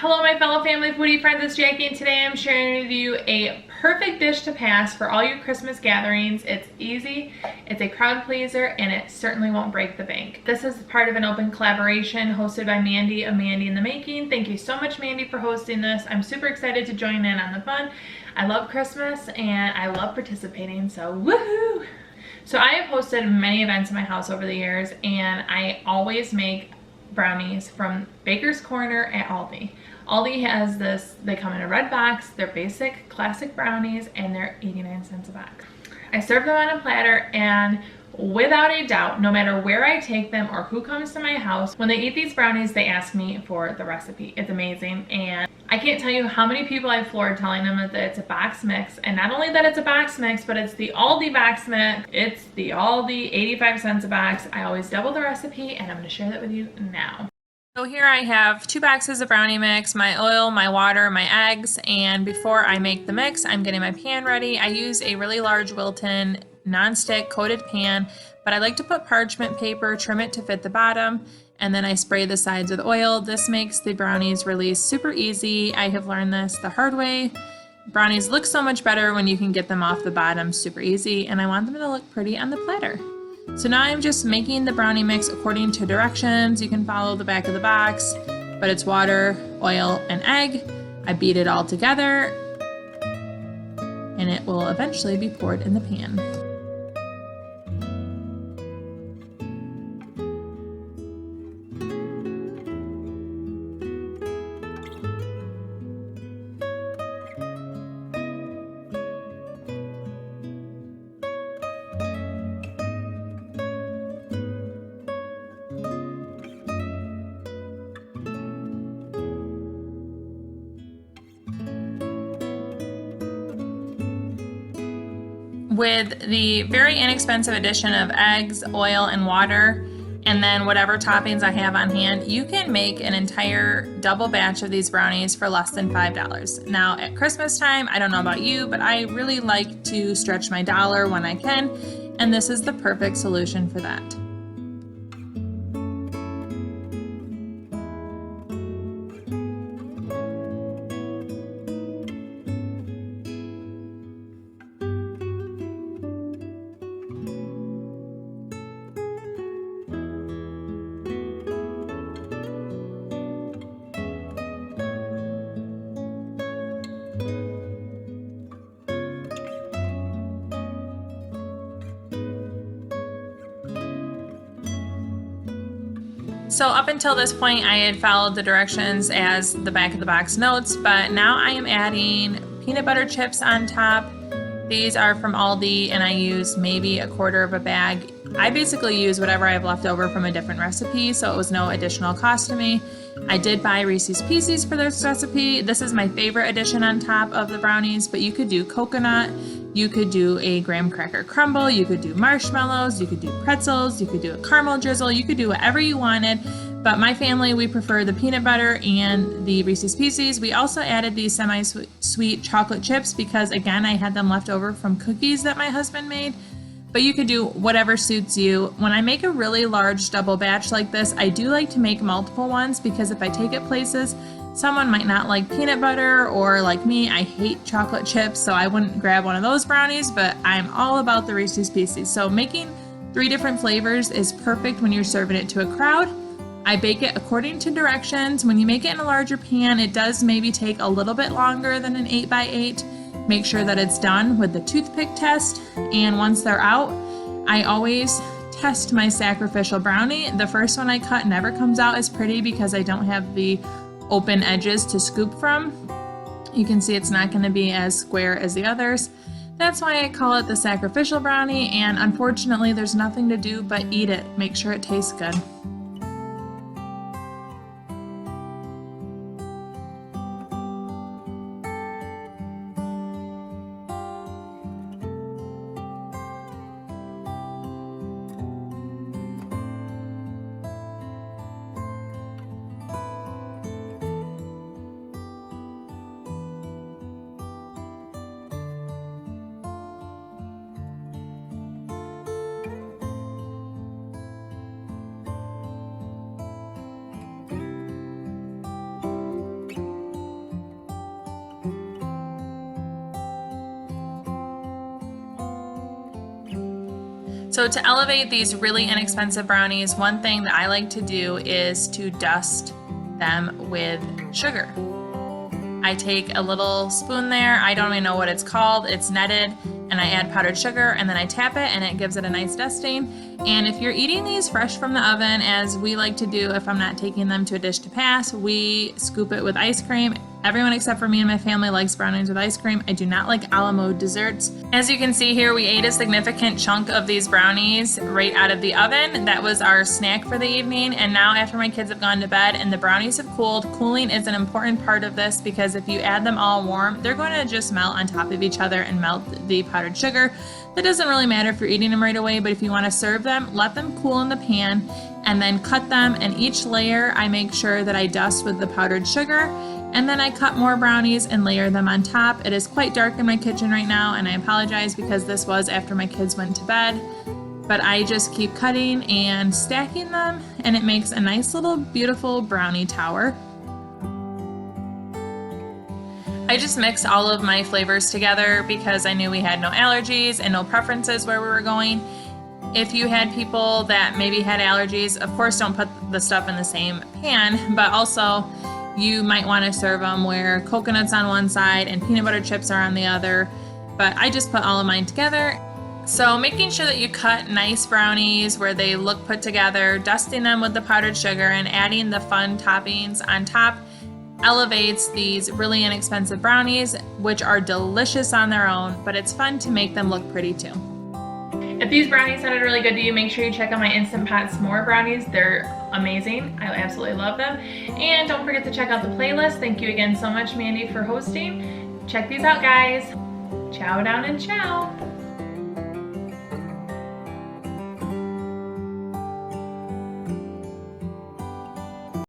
Hello my fellow family foodie friends, it's Jackie, and today I'm sharing with you a perfect dish to pass for all your Christmas gatherings. It's easy, it's a crowd pleaser, and it certainly won't break the bank. This is part of an open collaboration hosted by Mandy of Mandy in the Making. Thank you so much, Mandy, for hosting this. I'm super excited to join in on the fun. I love Christmas and I love participating, so woohoo! So I have hosted many events in my house over the years, and I always make brownies from Baker's Corner at Aldi. Aldi has this, they come in a red box, they're basic classic brownies, and they're 89 cents a box. I serve them on a platter, and without a doubt, no matter where I take them or who comes to my house, when they eat these brownies, they ask me for the recipe. It's amazing, and I can't tell you how many people I've floored telling them that it's a box mix, and not only that it's a box mix, but it's the Aldi box mix. It's the Aldi, 85 cents a box. I always double the recipe, and I'm going to share that with you now. So here I have 2 boxes of brownie mix, my oil, my water, my eggs, and before I make the mix, I'm getting my pan ready. I use a really large Wilton non-stick coated pan, but I like to put parchment paper, trim it to fit the bottom, and then I spray the sides with oil. This makes the brownies release super easy. I have learned this the hard way. Brownies look so much better when you can get them off the bottom super easy, and I want them to look pretty on the platter. So now I'm just making the brownie mix according to directions. You can follow the back of the box, but it's water, oil, and egg. I beat it all together, and it will eventually be poured in the pan. With the very inexpensive addition of eggs, oil, and water, and then whatever toppings I have on hand, you can make an entire double batch of these brownies for less than $5. Now at Christmas time, I don't know about you, but I really like to stretch my dollar when I can, and this is the perfect solution for that. So up until this point, I had followed the directions as the back of the box notes, but now I am adding peanut butter chips on top. These are from Aldi, and I use maybe a quarter of a bag. I basically use whatever I have left over from a different recipe, so it was no additional cost to me. I did buy Reese's Pieces for this recipe. This is my favorite addition on top of the brownies, but you could do coconut, you could do a graham cracker crumble, you could do marshmallows, you could do pretzels, you could do a caramel drizzle, you could do whatever you wanted. But my family, we prefer the peanut butter and the Reese's Pieces. We also added these semi-sweet chocolate chips because, again, I had them left over from cookies that my husband made. But you could do whatever suits you. When I make a really large double batch like this, I do like to make multiple ones because if I take it places, someone might not like peanut butter, or like me, I hate chocolate chips, so I wouldn't grab one of those brownies, but I'm all about the Reese's Pieces. So making 3 different flavors is perfect when you're serving it to a crowd. I bake it according to directions. When you make it in a larger pan, it does maybe take a little bit longer than an 8x8. Make sure that it's done with the toothpick test, and once they're out, I always test my sacrificial brownie. The first one I cut never comes out as pretty because I don't have the open edges to scoop from. You can see it's not going to be as square as the others. That's why I call it the sacrificial brownie, and unfortunately there's nothing to do but eat it. Make sure it tastes good. So to elevate these really inexpensive brownies, one thing that I like to do is to dust them with sugar. I take a little spoon there, I don't even know what it's called, it's netted, and I add powdered sugar and then I tap it and it gives it a nice dusting. And if you're eating these fresh from the oven, as we like to do if I'm not taking them to a dish to pass, we scoop it with ice cream. Everyone except for me and my family likes brownies with ice cream. I do not like a la mode desserts. As you can see here, we ate a significant chunk of these brownies right out of the oven. That was our snack for the evening. And now after my kids have gone to bed and the brownies have cooled, cooling is an important part of this because if you add them all warm, they're going to just melt on top of each other and melt the powdered sugar. That doesn't really matter if you're eating them right away, but if you want to serve them, let them cool in the pan and then cut them. And each layer I make sure that I dust with the powdered sugar. And then I cut more brownies and layer them on top. It is quite dark in my kitchen right now, and I apologize because this was after my kids went to bed. But I just keep cutting and stacking them, and it makes a nice little beautiful brownie tower. I just mixed all of my flavors together because I knew we had no allergies and no preferences where we were going. If you had people that maybe had allergies, of course don't put the stuff in the same pan, but also you might want to serve them where coconut's on one side and peanut butter chips are on the other, but I just put all of mine together. So making sure that you cut nice brownies where they look put together, dusting them with the powdered sugar and adding the fun toppings on top elevates these really inexpensive brownies, which are delicious on their own, but it's fun to make them look pretty too. If these brownies sounded really good to you, make sure you check out my Instant Pot S'more brownies. They're amazing. I absolutely love them. And don't forget to check out the playlist. Thank you again so much, Mandy, for hosting. Check these out, guys. Chow down and ciao.